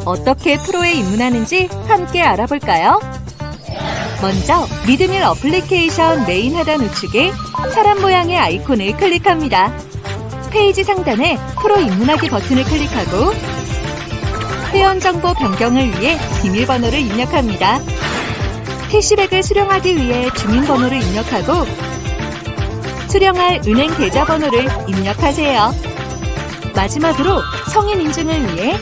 어떻게 프로에 입문하는지 함께 알아볼까요? 먼저 믿음일 어플리케이션 메인 하단 우측에 사람 모양의 아이콘을 클릭합니다. 페이지 상단에 프로 입문하기 버튼을 클릭하고 회원정보 변경을 위해 비밀번호를 입력합니다. 캐시백을 수령하기 위해 주민번호를 입력하고 수령할 은행 계좌번호를 입력하세요. 마지막으로 성인 인증을 위해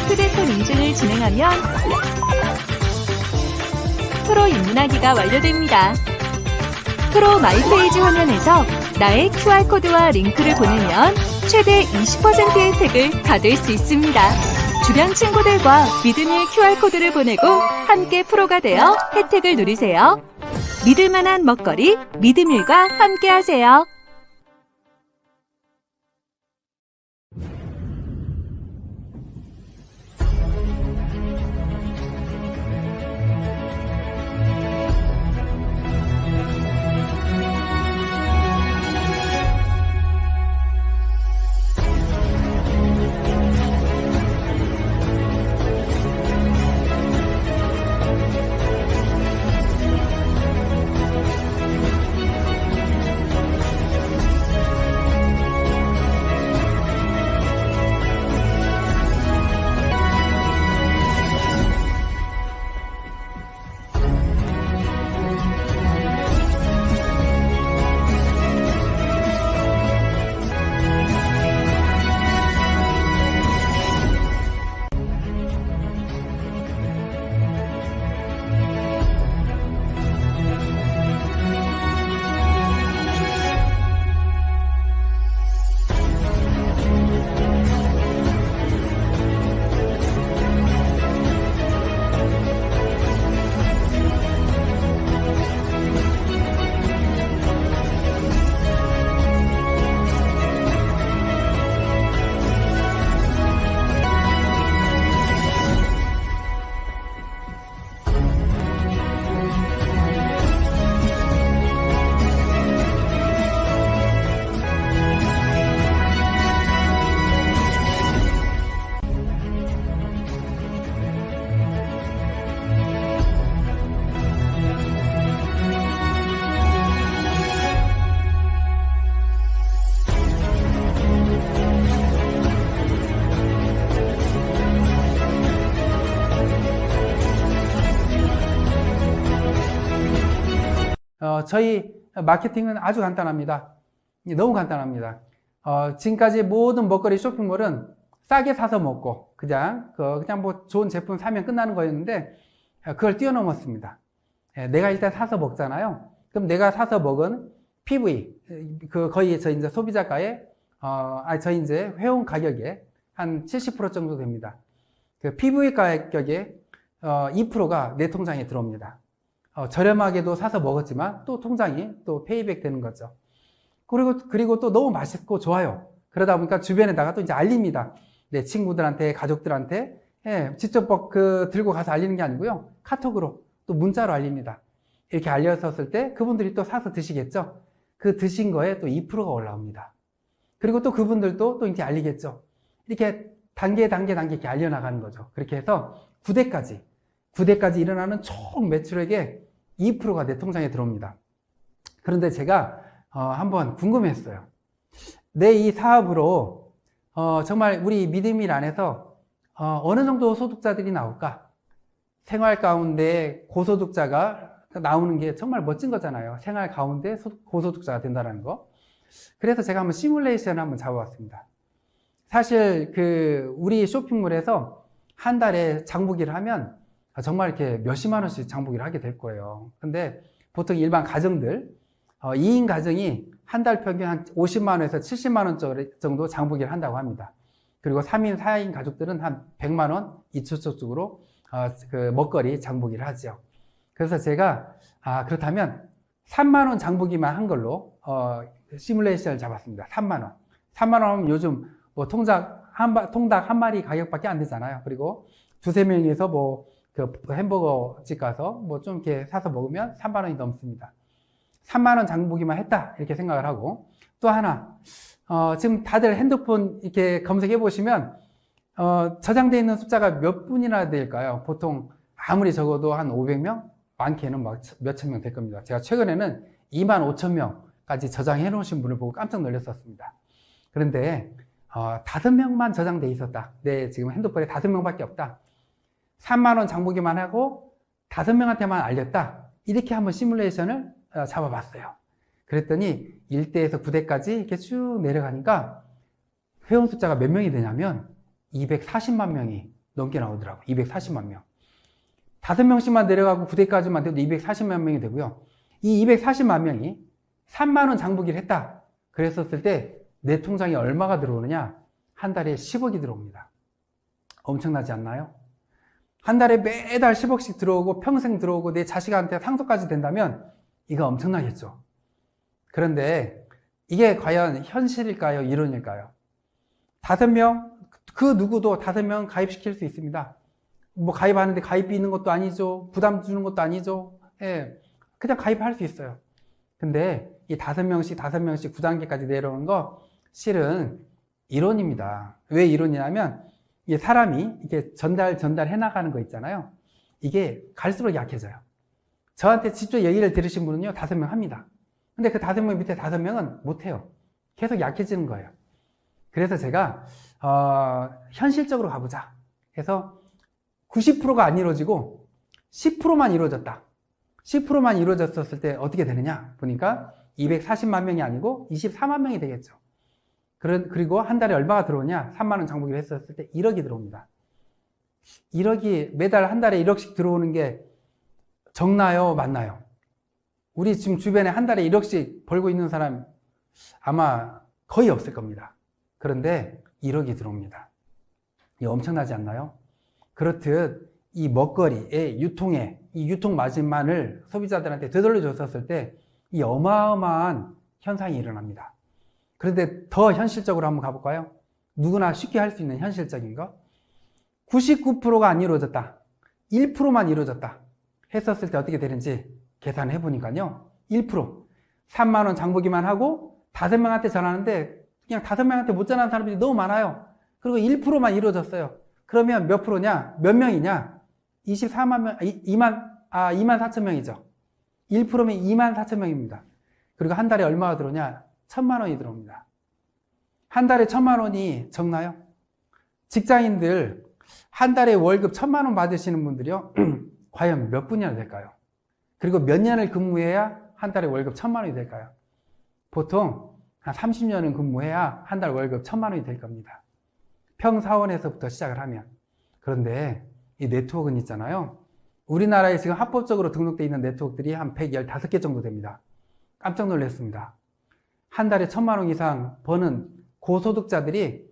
휴대폰 인증을 진행하면 프로 입문하기가 완료됩니다. 프로 마이페이지 화면에서 나의 QR코드와 링크를 보내면 최대 20% 혜택을 받을 수 있습니다. 주변 친구들과 믿음일 QR코드를 보내고 함께 프로가 되어 혜택을 누리세요. 믿을만한 먹거리 믿음일과 함께하세요. 저희 마케팅은 아주 간단합니다. 너무 간단합니다. 지금까지 모든 먹거리 쇼핑몰은 싸게 사서 먹고 그냥 뭐 좋은 제품 사면 끝나는 거였는데 그걸 뛰어넘었습니다. 내가 일단 사서 먹잖아요. 그럼 내가 사서 먹은 PV 거의 저 이제 소비자가의 저희 이제 회원 가격의 한 70% 정도 됩니다. 그 PV 가격의 2%가 내 통장에 들어옵니다. 저렴하게도 사서 먹었지만 또 통장이 또 페이백 되는 거죠. 그리고 또 너무 맛있고 좋아요. 그러다 보니까 주변에다가 또 이제 알립니다. 내 친구들한테, 가족들한테, 직접 들고 가서 알리는 게 아니고요. 카톡으로 또 문자로 알립니다. 이렇게 알렸었을 때 그분들이 또 사서 드시겠죠. 그 드신 거에 또 2%가 올라옵니다. 그리고 또 그분들도 또 이렇게 알리겠죠. 이렇게 단계 이렇게 알려나가는 거죠. 그렇게 해서 9대까지 일어나는 총 매출액의 2%가 내 통장에 들어옵니다. 그런데 제가 한번 궁금했어요. 내 이 사업으로 정말 우리 믿음일 안에서 어느 정도 소득자들이 나올까? 생활 가운데 고소득자가 나오는 게 정말 멋진 거잖아요. 생활 가운데 고소득자가 된다는 거. 그래서 제가 한번 시뮬레이션을 한번 잡아봤습니다. 사실 우리 쇼핑몰에서 한 달에 장보기를 하면 정말 이렇게 몇십만 원씩 장보기를 하게 될 거예요. 근데 보통 일반 가정들, 2인 가정이 한 달 평균 한 50만 원에서 70만 원 정도 장보기를 한다고 합니다. 그리고 3인, 4인 가족들은 한 100만 원 이초적으로 먹거리 장보기를 하죠. 그래서 제가 그렇다면 3만 원 장보기만 한 걸로 시뮬레이션을 잡았습니다. 3만 원. 3만 원 하면 요즘 뭐 통닭 한 마리 가격밖에 안 되잖아요. 그리고 두세 명이서 햄버거 집 가서 뭐 좀 이렇게 사서 먹으면 3만 원이 넘습니다. 3만 원 장보기만 했다 이렇게 생각을 하고, 또 하나 지금 다들 핸드폰 이렇게 검색해 보시면 저장되어 있는 숫자가 몇 분이나 될까요? 보통 아무리 적어도 한 500명? 많게는 막 몇천 명 될 겁니다. 제가 최근에는 25,000명까지 저장해 놓으신 분을 보고 깜짝 놀랐었습니다. 그런데 5명만 저장돼 있었다. 내 지금 핸드폰에 5명밖에 없다. 3만 원 장보기만 하고 5명한테만 알렸다. 이렇게 한번 시뮬레이션을 잡아봤어요. 그랬더니 1대에서 9대까지 이렇게 쭉 내려가니까 회원 숫자가 몇 명이 되냐면 240만 명이 넘게 나오더라고요. 240만 명. 5명씩만 내려가고 9대까지만 돼도 240만 명이 되고요. 이 240만 명이 3만 원 장보기를 했다. 그랬었을 때 내 통장에 얼마가 들어오느냐? 한 달에 10억이 들어옵니다. 엄청나지 않나요? 한 달에 매달 10억씩 들어오고 평생 들어오고 내 자식한테 상속까지 된다면 이거 엄청나겠죠. 그런데 이게 과연 현실일까요? 이론일까요? 5명, 그 누구도 5명 가입시킬 수 있습니다. 뭐 가입하는데 가입비 있는 것도 아니죠. 부담 주는 것도 아니죠. 예, 그냥 가입할 수 있어요. 근데 이 5명씩 9단계까지 내려오는 거 실은 이론입니다. 왜 이론이냐면 이게 사람이 이렇게 전달해 나가는 거 있잖아요. 이게 갈수록 약해져요. 저한테 직접 얘기를 들으신 분은요, 5명 합니다. 근데 그 5명 밑에 5명은 못해요. 계속 약해지는 거예요. 그래서 제가 현실적으로 가보자 해서 90%가 안 이루어지고 10%만 이루어졌다. 10%만 이루어졌을 때 어떻게 되느냐 보니까 240만 명이 아니고 24만 명이 되겠죠. 그리고 한 달에 얼마가 들어오냐? 3만 원 장보기를 했었을 때 1억이 들어옵니다. 1억이 매달 한 달에 1억씩 들어오는 게 적나요? 맞나요? 우리 지금 주변에 한 달에 1억씩 벌고 있는 사람 아마 거의 없을 겁니다. 그런데 1억이 들어옵니다. 이거 엄청나지 않나요? 그렇듯 이 먹거리의 유통에 이 유통 마진만을 소비자들한테 되돌려 줬었을 때 이 어마어마한 현상이 일어납니다. 그런데 더 현실적으로 한번 가볼까요? 누구나 쉽게 할 수 있는 현실적인 거. 99%가 안 이루어졌다. 1%만 이루어졌다. 했었을 때 어떻게 되는지 계산해 보니까요. 1%. 3만 원 장보기만 하고 5명한테 전하는데 그냥 5명한테 못 전하는 사람들이 너무 많아요. 그리고 1%만 이루어졌어요. 그러면 몇 프로냐? 몇 명이냐? 24만 명, 2만 4천 명이죠. 1%면 2만 4천 명입니다. 그리고 한 달에 얼마가 들어오냐? 1,000만 원이 들어옵니다. 한 달에 1,000만 원이 적나요? 직장인들 한 달에 월급 1,000만 원 받으시는 분들이요. 과연 몇 분이나 될까요? 그리고 몇 년을 근무해야 한 달에 월급 1,000만 원이 될까요? 보통 한 30년은 근무해야 한 달 월급 1,000만 원이 될 겁니다. 평사원에서부터 시작을 하면. 그런데 이 네트워크는 있잖아요. 우리나라에 지금 합법적으로 등록되어 있는 네트워크들이 한 115개 정도 됩니다. 깜짝 놀랐습니다. 한 달에 1,000만 원 이상 버는 고소득자들이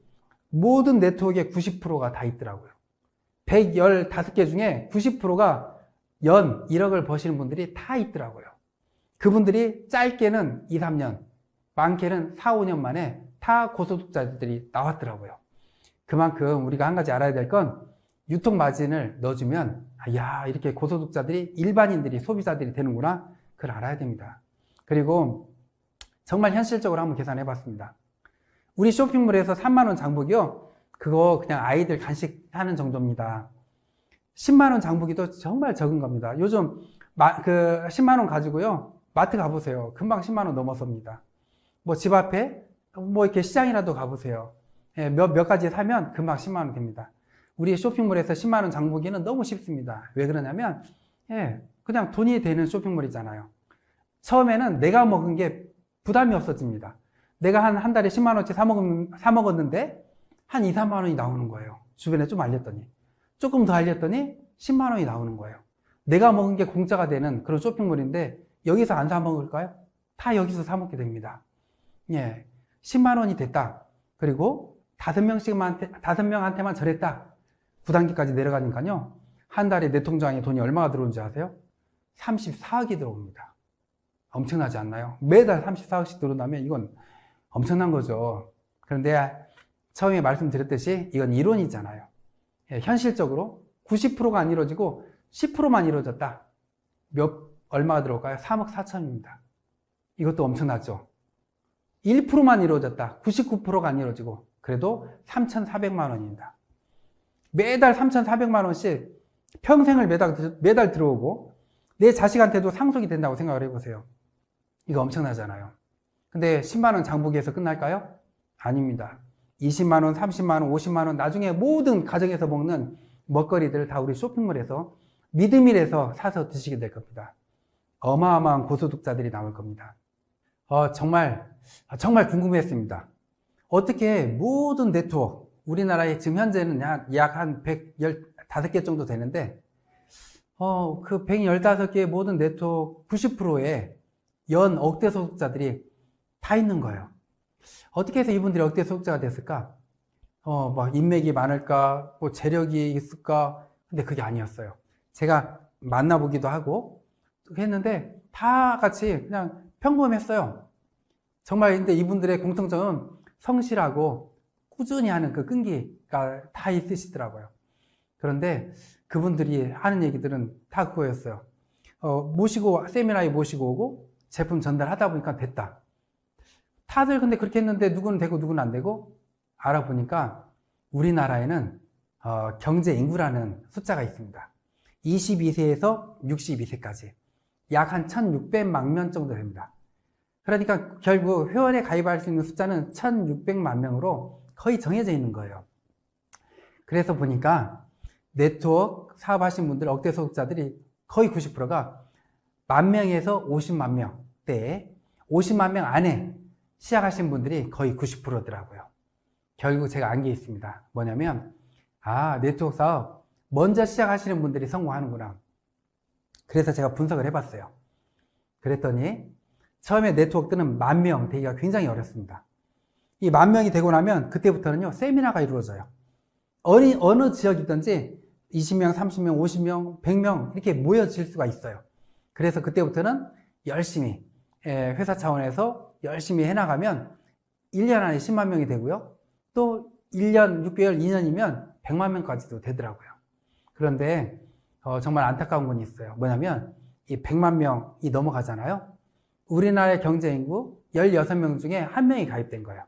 모든 네트워크의 90%가 다 있더라고요. 115개 중에 90%가 연 1억을 버시는 분들이 다 있더라고요. 그분들이 짧게는 2, 3년, 많게는 4, 5년 만에 다 고소득자들이 나왔더라고요. 그만큼 우리가 한 가지 알아야 될 건 유통 마진을 넣어주면 야, 이렇게 고소득자들이 일반인들이 소비자들이 되는구나. 그걸 알아야 됩니다. 그리고 정말 현실적으로 한번 계산해 봤습니다. 우리 쇼핑몰에서 3만 원 장보기요. 그거 그냥 아이들 간식 하는 정도입니다. 10만 원 장보기도 정말 적은 겁니다. 요즘 그 10만 원 가지고요. 마트 가보세요. 금방 10만 원 넘어섭니다. 뭐 집 앞에 뭐 이렇게 시장이라도 가보세요. 예, 몇 가지 사면 금방 10만 원 됩니다. 우리 쇼핑몰에서 10만 원 장보기는 너무 쉽습니다. 왜 그러냐면 그냥 돈이 되는 쇼핑몰이잖아요. 처음에는 내가 먹은 게 부담이 없어집니다. 내가 한 달에 10만 원치 사 먹었는데 한 2, 3만 원이 나오는 거예요. 주변에 좀 알렸더니. 조금 더 알렸더니 10만 원이 나오는 거예요. 내가 먹은 게 공짜가 되는 그런 쇼핑몰인데 여기서 안 사 먹을까요? 다 여기서 사 먹게 됩니다. 10만 원이 됐다. 그리고 5명한테만 절했다. 9단계까지 내려가니까요. 한 달에 내 통장에 돈이 얼마가 들어오는지 아세요? 34억이 들어옵니다. 엄청나지 않나요? 매달 34억씩 들어온다면 이건 엄청난 거죠. 그런데 처음에 말씀드렸듯이 이건 이론이잖아요. 현실적으로 90%가 안 이루어지고 10%만 이루어졌다. 얼마가 들어올까요? 3억 4천입니다. 이것도 엄청나죠. 1%만 이루어졌다. 99%가 안 이루어지고 그래도 3,400만 원입니다. 매달 3,400만 원씩 평생을 매달 들어오고 내 자식한테도 상속이 된다고 생각을 해보세요. 이거 엄청나잖아요. 근데 10만 원 장보기에서 끝날까요? 아닙니다. 20만 원, 30만 원, 50만 원, 나중에 모든 가정에서 먹는 먹거리들을 다 우리 쇼핑몰에서 믿음일에서 사서 드시게 될 겁니다. 어마어마한 고소득자들이 나올 겁니다. 정말 궁금했습니다. 어떻게 모든 네트워크, 우리나라에 지금 현재는 약 한 115개 정도 되는데, 그 115개의 모든 네트워크 90%의 연 억대 소득자들이 다 있는 거예요. 어떻게 해서 이분들이 억대 소득자가 됐을까? 막 인맥이 많을까? 뭐 재력이 있을까? 근데 그게 아니었어요. 제가 만나보기도 하고 했는데 다 같이 그냥 평범했어요. 정말 근데 이분들의 공통점은 성실하고 꾸준히 하는 그 끈기가 다 있으시더라고요. 그런데 그분들이 하는 얘기들은 다 그거였어요. 세미나에 모시고 오고 제품 전달하다 보니까 됐다. 다들 근데 그렇게 했는데 누구는 되고 누구는 안 되고 알아보니까 우리나라에는 경제 인구라는 숫자가 있습니다. 22세에서 62세까지 약 한 1,600만 명 정도 됩니다. 그러니까 결국 회원에 가입할 수 있는 숫자는 1,600만 명으로 거의 정해져 있는 거예요. 그래서 보니까 네트워크 사업하신 분들 억대 소득자들이 거의 90%가 10,000명에서 50만 명대에 50만 명 안에 시작하신 분들이 거의 90%더라고요. 결국 제가 안 게 있습니다. 뭐냐면 네트워크 사업 먼저 시작하시는 분들이 성공하는구나. 그래서 제가 분석을 해봤어요. 그랬더니 처음에 네트워크들은 10,000명 되기가 굉장히 어렵습니다. 이 10,000명이 되고 나면 그때부터는요 세미나가 이루어져요. 어느 지역이든지 20명, 30명, 50명, 100명 이렇게 모여질 수가 있어요. 그래서 그때부터는 열심히 회사 차원에서 열심히 해나가면 1년 안에 10만 명이 되고요. 또 1년, 6개월, 2년이면 100만 명까지도 되더라고요. 그런데 정말 안타까운 건 있어요. 뭐냐면 이 100만 명이 넘어가잖아요. 우리나라의 경제 인구 16명 중에 1명이 가입된 거예요.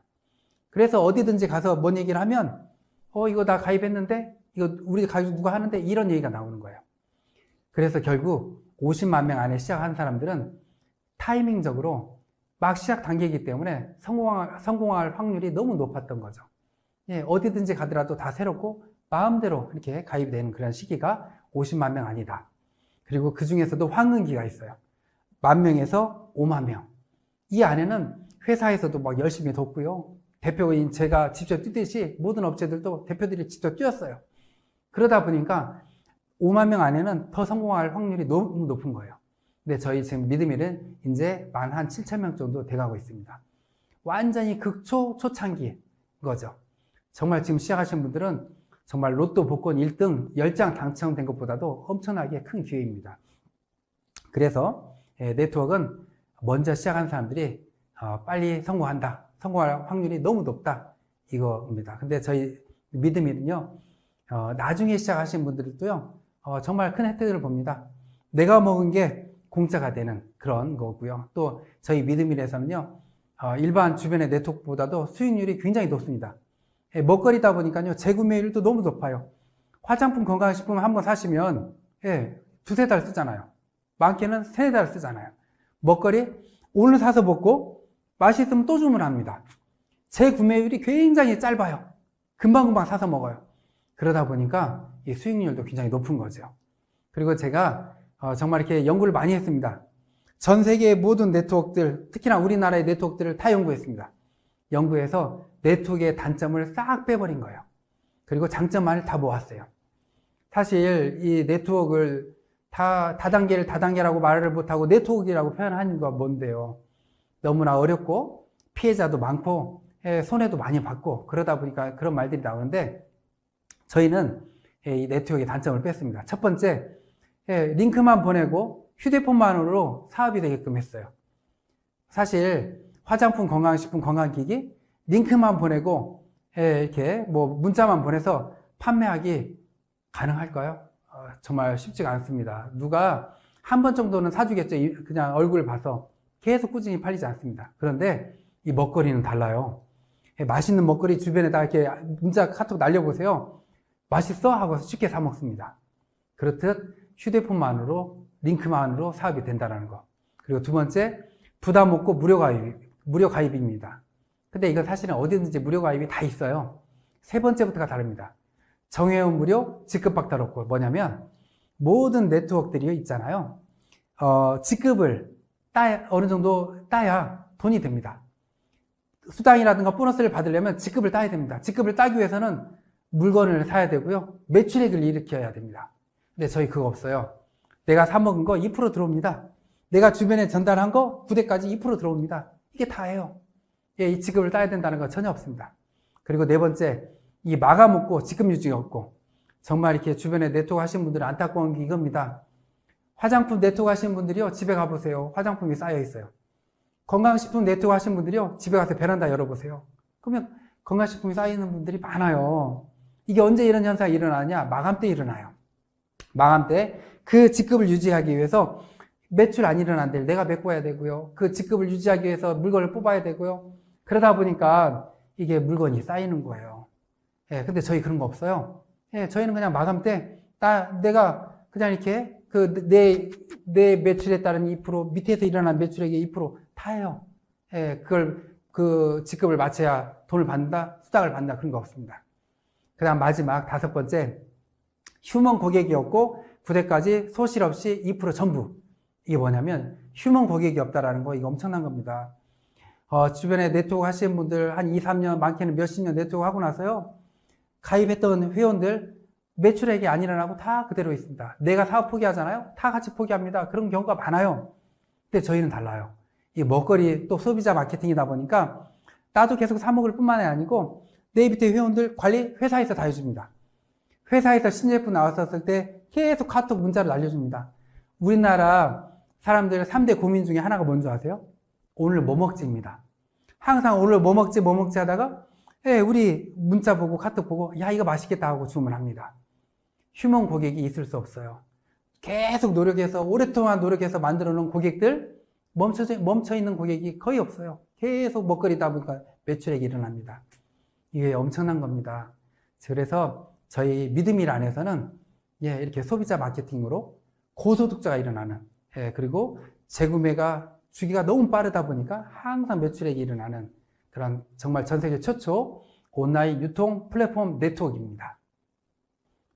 그래서 어디든지 가서 뭔 얘기를 하면 이거 나 가입했는데 이거 우리 가족 누가 하는데 이런 얘기가 나오는 거예요. 그래서 결국 50만 명 안에 시작한 사람들은 타이밍적으로 막 시작 단계이기 때문에 성공할 확률이 너무 높았던 거죠. 어디든지 가더라도 다 새롭고 마음대로 이렇게 가입이 되는 그런 시기가 50만 명 아니다. 그리고 그 중에서도 황금기가 있어요. 10,000명에서 5만 명. 이 안에는 회사에서도 막 열심히 돕고요. 대표인 제가 직접 뛰듯이 모든 업체들도 대표들이 직접 뛰었어요. 그러다 보니까 5만 명 안에는 더 성공할 확률이 너무 높은 거예요. 근데 저희 지금 믿음일은 이제 한 7,000명 정도 돼가고 있습니다. 완전히 초창기인 거죠. 정말 지금 시작하신 분들은 정말 로또 복권 1등 10장 당첨된 것보다도 엄청나게 큰 기회입니다. 그래서 네트워크는 먼저 시작한 사람들이 빨리 성공한다. 성공할 확률이 너무 높다. 이거입니다. 근데 저희 믿음일은요, 나중에 시작하신 분들도요, 정말 큰 혜택을 봅니다. 내가 먹은 게 공짜가 되는 그런 거고요. 또 저희 믿음일에서는요, 일반 주변의 네트워크보다도 수익률이 굉장히 높습니다. 먹거리다 보니까요, 재구매율도 너무 높아요. 화장품 건강식품 한번 사시면, 두세 달 쓰잖아요. 많게는 세네 달 쓰잖아요. 먹거리, 오늘 사서 먹고, 맛있으면 또 주문합니다. 재구매율이 굉장히 짧아요. 금방금방 사서 먹어요. 그러다 보니까 이 수익률도 굉장히 높은 거죠. 그리고 제가 정말 이렇게 연구를 많이 했습니다. 전 세계의 모든 네트워크들, 특히나 우리나라의 네트워크들을 다 연구했습니다. 연구해서 네트워크의 단점을 싹 빼버린 거예요. 그리고 장점만을 다 모았어요. 사실 이 네트워크를 다단계라고 말을 못하고 네트워크라고 표현하는 건 뭔데요? 너무나 어렵고 피해자도 많고 손해도 많이 받고 그러다 보니까 그런 말들이 나오는데 저희는 이 네트워크의 단점을 뺐습니다. 첫 번째, 링크만 보내고 휴대폰만으로 사업이 되게끔 했어요. 사실 화장품, 건강식품, 건강기기 링크만 보내고 이렇게 문자만 보내서 판매하기 가능할까요? 정말 쉽지가 않습니다. 누가 한 번 정도는 사주겠죠. 그냥 얼굴을 봐서 계속 꾸준히 팔리지 않습니다. 그런데 이 먹거리는 달라요. 맛있는 먹거리 주변에다 이렇게 문자 카톡 날려보세요. 맛있어? 하고 쉽게 사 먹습니다. 그렇듯 휴대폰만으로, 링크만으로 사업이 된다는 거. 그리고 두 번째, 부담 없고 무료 가입입니다. 근데 이건 사실은 어디든지 무료 가입이 다 있어요. 세 번째부터가 다릅니다. 정회원 무료, 직급 박탈 없고. 뭐냐면 모든 네트워크들이 있잖아요. 직급을 어느 정도 따야 돈이 됩니다. 수당이라든가 보너스를 받으려면 직급을 따야 됩니다. 직급을 따기 위해서는 물건을 사야 되고요. 매출액을 일으켜야 됩니다. 근데 저희 그거 없어요. 내가 사먹은 거 2% 들어옵니다. 내가 주변에 전달한 거 부대까지 2% 들어옵니다. 이게 다예요. 예, 이 직급을 따야 된다는 거 전혀 없습니다. 그리고 네 번째, 이 마감 없고 직급 유지가 없고, 정말 이렇게 주변에 네트워크 하시는 분들은 안타까운 게 이겁니다. 화장품 네트워크 하시는 분들이요, 집에 가보세요. 화장품이 쌓여 있어요. 건강식품 네트워크 하시는 분들이요, 집에 가서 베란다 열어보세요. 그러면 건강식품이 쌓이는 분들이 많아요. 이게 언제 이런 현상이 일어나냐? 마감 때 일어나요. 마감 때 그 직급을 유지하기 위해서 매출 안 일어난 데를 내가 메꿔야 되고요. 그 직급을 유지하기 위해서 물건을 뽑아야 되고요. 그러다 보니까 이게 물건이 쌓이는 거예요. 예, 근데 저희 그런 거 없어요. 예, 저희는 그냥 마감 때 내가 그냥 이렇게 내 매출에 따른 2% 밑에서 일어난 매출액의 2% 다예요. 예, 그 직급을 맞춰야 돈을 받는다, 수당을 받는다, 그런 거 없습니다. 그 다음 마지막 다섯 번째, 휴먼 고객이 없고 부대까지 소실 없이 2% 전부. 이게 뭐냐면 휴먼 고객이 없다라는 거, 이거 엄청난 겁니다. 주변에 네트워크 하시는 분들 한 2, 3년, 많게는 몇십 년 네트워크 하고 나서요, 가입했던 회원들 매출액이 안 일어나고 다 그대로 있습니다. 내가 사업 포기하잖아요? 다 같이 포기합니다. 그런 경우가 많아요. 근데 저희는 달라요. 이 먹거리 또 소비자 마케팅이다 보니까 나도 계속 사 먹을 뿐만이 아니고 내 밑에 회원들 관리 회사에서 다 해줍니다. 회사에서 신제품 나왔었을 때 계속 카톡 문자를 날려줍니다. 우리나라 사람들 3대 고민 중에 하나가 뭔지 아세요? 오늘 뭐 먹지입니다. 항상 오늘 뭐 먹지 하다가 우리 문자 보고 카톡 보고 야 이거 맛있겠다 하고 주문합니다. 휴먼 고객이 있을 수 없어요. 계속 노력해서 오랫동안 노력해서 만들어 놓은 고객들, 멈춰 있는 고객이 거의 없어요. 계속 먹거리다 보니까 매출액이 일어납니다. 이게 엄청난 겁니다. 그래서 저희 믿음일 안에서는 이렇게 소비자 마케팅으로 고소득자가 일어나는, 그리고 재구매가 주기가 너무 빠르다 보니까 항상 매출액이 일어나는 그런 정말 전 세계 최초 온라인 유통 플랫폼 네트워크입니다.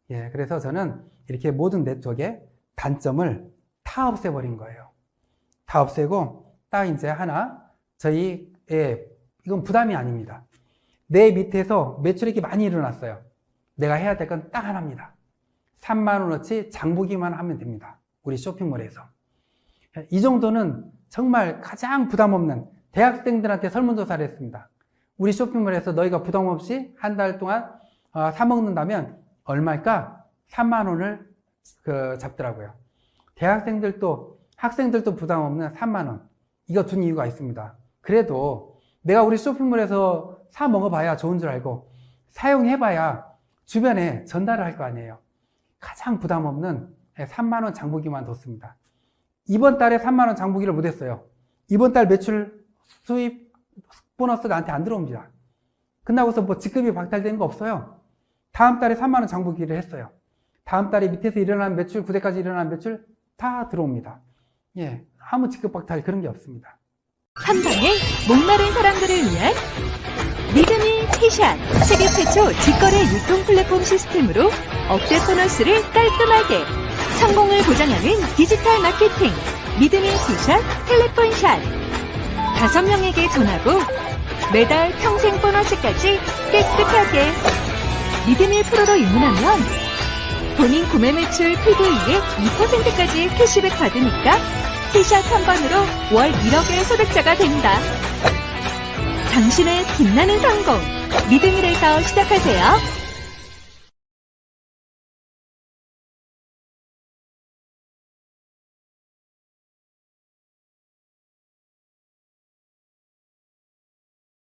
그래서 저는 이렇게 모든 네트워크의 단점을 다 없애버린 거예요. 다 없애고 딱 이제 하나, 이건 부담이 아닙니다. 내 밑에서 매출액이 많이 일어났어요. 내가 해야 될 건 딱 하나입니다. 3만 원어치 장보기만 하면 됩니다. 우리 쇼핑몰에서. 이 정도는 정말 가장 부담 없는, 대학생들한테 설문조사를 했습니다. 우리 쇼핑몰에서 너희가 부담 없이 한 달 동안 사 먹는다면 얼마일까? 3만 원을 잡더라고요. 학생들도 부담 없는 3만 원. 이거 둔 이유가 있습니다. 그래도 내가 우리 쇼핑몰에서 사 먹어봐야 좋은 줄 알고 사용해봐야 주변에 전달을 할 거 아니에요. 가장 부담 없는 3만 원 장보기만 뒀습니다. 이번 달에 3만 원 장보기를 못했어요. 이번 달 매출 수입 보너스 나한테 안 들어옵니다. 끝나고서 뭐 직급이 박탈되는 거 없어요. 다음 달에 3만 원 장보기를 했어요. 다음 달에 밑에서 일어난 매출, 구대까지 일어난 매출 다 들어옵니다. 아무 직급 박탈 그런 게 없습니다. 한 방에 목마른 사람들을 위한 믿음이 티샷, 세계 최초 직거래 유통 플랫폼 시스템으로 억대 보너스를 깔끔하게 성공을 보장하는 디지털 마케팅 믿음이 티샷 텔레폰샷. 5명에게 전하고 매달 평생 보너스까지 깨끗하게. 믿음이 프로로 입문하면 본인 구매 매출 PV의 2%까지 캐시백 받으니까 티샷 한 번으로 월 1억의 소득자가 된다. 당신의 빛나는 성공, 믿음이에서 시작하세요.